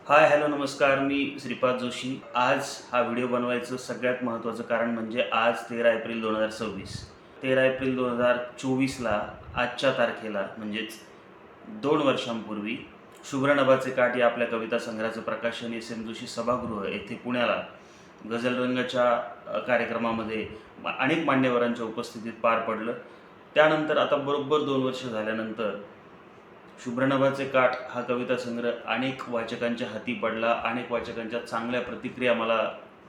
Hi hello नमस्कार. मी श्रीपाद जोशी. आज हा व्हिडिओ बनवायचं सगळ्यात महत्त्वाचं कारण म्हणजे आज 13 एप्रिल 2026. 13 एप्रिल 2024ला आजच्या तारखेला म्हणजेच 2 वर्षांपूर्वी शुभ्र नभाचे काठ या आपल्या कविता संग्रहाचं प्रकाशन SM जोशी सभागृह येथे पुण्याला गझल रंगाच्या कार्यक्रमामध्ये अनेक मान्यवरांच्या उपस्थितीत पार पडलं. त्यानंतर आता बरोबर 2 वर्ष झाल्यानंतर शुभ्र नभाचे काठ हा कविता संग्रह अनेक वाचकांच्या हाती पडला. अनेक वाचकांच्या चांगल्या प्रतिक्रिया मला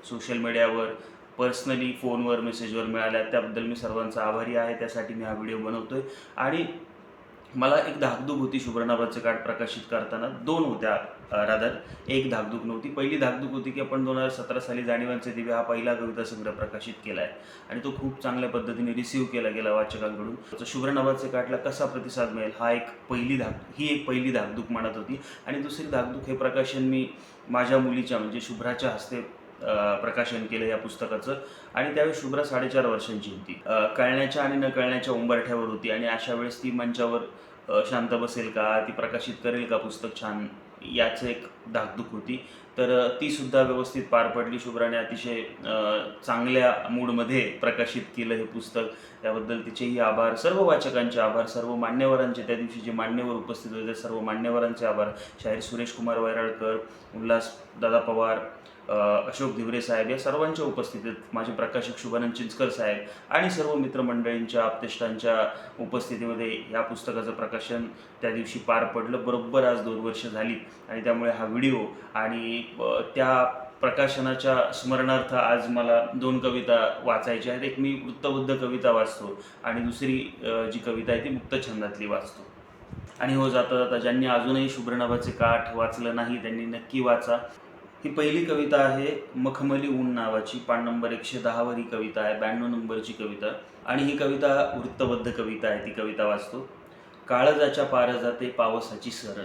सोशल मीडियावर, पर्सनली फोनवर, मेसेजवर मिळाल्या. त्याबद्दल मी सर्वांचा आभारी आहे. त्यासाठी मी हा व्हिडिओ बनवतो आहे. आणि मला एक धाकधूक होती शुभ्र नभाचे काठ प्रकाशित करताना. 2 होत्या रादर. एक धाकधूक नव्हती. पहिली धाकधूक होती की आपण 2017 साली जाणीवांचे दिवे हा पहिला कविता संग्रह प्रकाशित केला आहे आणि तो खूप चांगल्या पद्धतीने रिसीव्ह केला गेला वाचकांकडून. शुभ्र नभाचे काठला कसा प्रतिसाद मिळेल ही एक पहिली धाकधूक म्हणत होती. आणि दुसरी धाकधूक, हे प्रकाशन मी माझ्या मुलीच्या म्हणजे शुभ्राच्या हस्ते प्रकाशन केलं या पुस्तकाचं. आणि त्यावेळी शुभ्रा 4.5 वर्षांची होती. कळण्याच्या आणि न कळण्याच्या उंबरठ्यावर होती आणि अशा वेळेस ती मंचावर शांत बसेल का, ती प्रकाशित करेल का पुस्तक छान, याचं एक धाकधूक होती. तर तीसुद्धा व्यवस्थित पार पडली. शुभ्राने अतिशय चांगल्या मूडमध्ये प्रकाशित केलं हे पुस्तक. त्याबद्दल तिचेही आभार, सर्व वाचकांचे आभार, सर्व मान्यवरांचे, त्या दिवशी जे मान्यवर उपस्थित होते सर्व मान्यवरांचे आभार. शाहीर सुरेश कुमार वैराळकर, उल्हास दादा पवार, अशोक धिवरे साहेब या सर्वांच्या उपस्थितीत, माझे प्रकाशक शुभानंद चिंचकर साहेब आणि सर्व मित्रमंडळींच्या, आप्तेष्टांच्या उपस्थितीमध्ये या पुस्तकाचं प्रकाशन त्या दिवशी पार पडलं. बरोबर आज 2 वर्ष झाली आणि त्यामुळे हा व्हिडिओ आणि त्या प्रकाशनाच्या स्मरणार्थ आज मला 2 कविता वाचायच्या आहेत. एक मी वृत्तबद्ध कविता वाचतो आणि दुसरी जी कविता आहे ती मुक्तछंदातली वाचतो. आणि हो, जाता जाता ज्यांनी अजूनही शुभ्र नभाचे काठ वाचलं नाही त्यांनी नक्की वाचा. ही पहिली कविता आहे मखमली ऊन नावाची. पान नंबर 110 वर ही कविता आहे, 92 नंबरची कविता. आणि ही कविता वृत्तबद्ध कविता आहे. ती कविता वाचतो. काळजाच्या पार जाते पावसाची सर,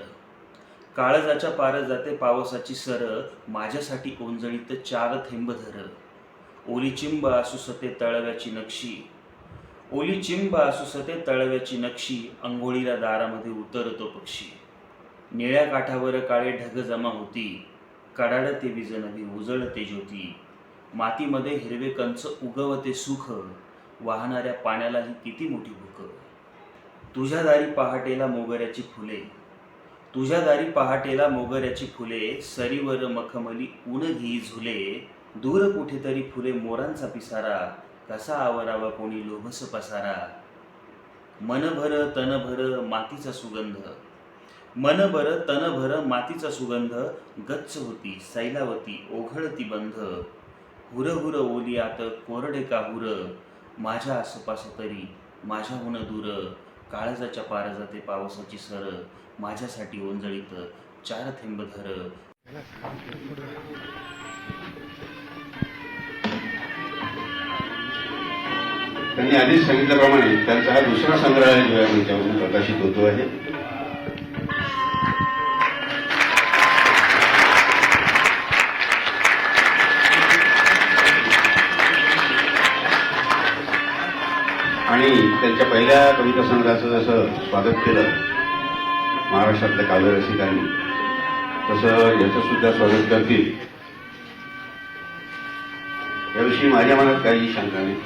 काळजाच्या पार जाते पावसाची सर, माझ्यासाठी ओंजळीत 4 थेंब धर. ओली चिंब आसुसते तळव्याची नक्षी, ओली चिंब आसुसते तळव्याची नक्षी, अंघोळीला दारामध्ये उतरतो पक्षी. निळ्या काठावर काळे ढग जमा होती, कडाडते वीज नभी उजळते ज्योती. मातीमध्ये हिरवे कंच उगवते सुख, वाहणाऱ्या पाण्यालाही किती मोठी भूक. तुझ्या दारी पहाटेला मोगऱ्याची फुले, तुझ्या दारी पहाटेला मोगऱ्याची फुले, सरीवर मखमली ऊन घेई झुले. दूर कुठेतरी फुले मोरांचा पिसारा, कसा आवरावा कोणी लोभस पसारा. मनभर तनभर मातीचा सुगंध, मनभर तनभर मातीचा सुगंध, गच्च होती सैलावती ओघळती बंध. हुरहुर ओलियात कोरडे काहुर, माझ्या आसपास तरी माझ्याहून दूर. काळजाच्या पार जाते पावसाची सर, माझ्यासाठी ओंजळीत 4 थेंब धर. त्यांनी आधीच सांगितल्याप्रमाणे त्यांचा हा दुसरा संग्रह आहे जो आमच्यावरून प्रकाशित होतो आहे. आणि त्यांच्या पहिल्या कविता संग्रहाचं जसं स्वागत केलं महाराष्ट्रातल्या काव्य रसिकांनी, तसं याचं सुद्धा स्वागत करतील याविषयी माझ्या मनात काही शंका नाही.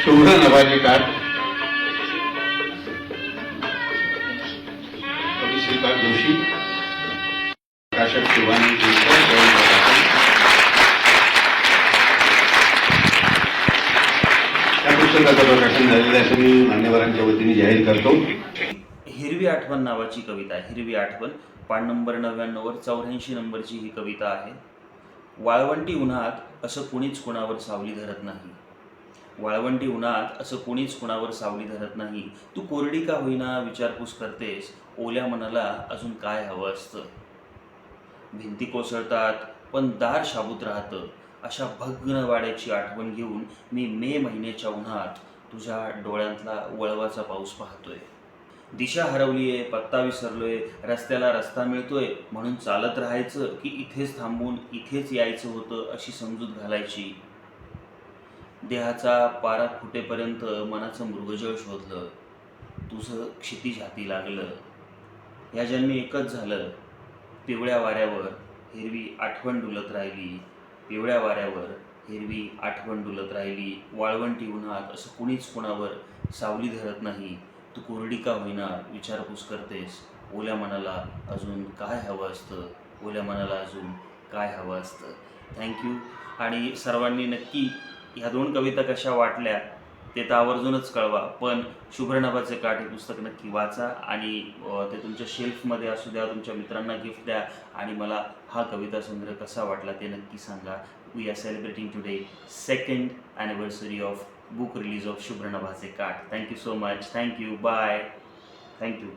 शुभ्र नभाचे काठ, कवी श्रीपाद जोशी, प्रकाशक शुभानंद चिंचकर. या पुस्तकाचं प्रकाशन झालेलं असं मी मान्यवरांच्या वतीने जाहीर करतो. हिरवी आठवण नावाची कविता आहे. हिरवी आठवण, पान नंबर 99 वर 84 नंबरची ही कविता आहे. वाळवंटी उन्हात असं कुणीच कुणावर सावली धरत नाही, वाळवंटी उन्हात असं कुणीच कुणावर सावली धरत नाही. तू कोरडी का होईना विचारपूस करतेस, ओल्या मनाला अजून काय हवं असतं. भिंती कोसळतात पण दार शाबूत राहतं, अशा भग्न वाड्याची आठवण घेऊन मी मे महिन्याच्या उन्हात तुझ्या डोळ्यातला वळवाचा पाऊस पाहतोय. दिशा हरवली आहे, पत्ता विसरलोय, रस्त्याला रस्ता मिळतोय म्हणून चालत राहायचं की इथेच थांबून इथेच यायचं होतं अशी समजूत घालायची. देहाचा पारा फुटेपर्यंत मनाचं मृगजळ शोधलं, तुझं क्षितिज हाती लागलं. या जन्मी एकच झालं, पिवळ्या वाऱ्यावर हिरवी आठवण डुलत राहिली, पिवळ्या वाऱ्यावर हिरवी आठवण डुलत राहिली. वाळवंटी उन्हात असं कुणीच कुणावर सावली धरत नाही. तू कोरडी का होईना विचारपूस करतेस. ओल्या मनाला अजून काय हवं असतं, ओल्या मनाला अजून काय हवं असतं. थँक्यू. आणि सर्वांनी नक्की ह्या 2 कविता कशा वाटल्या ते तर आवर्जूनच कळवा. पण शुभ्रनभाचे काठ हे पुस्तक नक्की वाचा आणि ते तुमच्या शेल्फमध्ये असू द्या, तुमच्या मित्रांना गिफ्ट द्या आणि मला हा कविता संग्रह कसा वाटला ते नक्की सांगा. We are celebrating today 2nd anniversary of book release of शुभ्रनभाचे काठ. Thank you so much. Thank you. Bye. Thank you.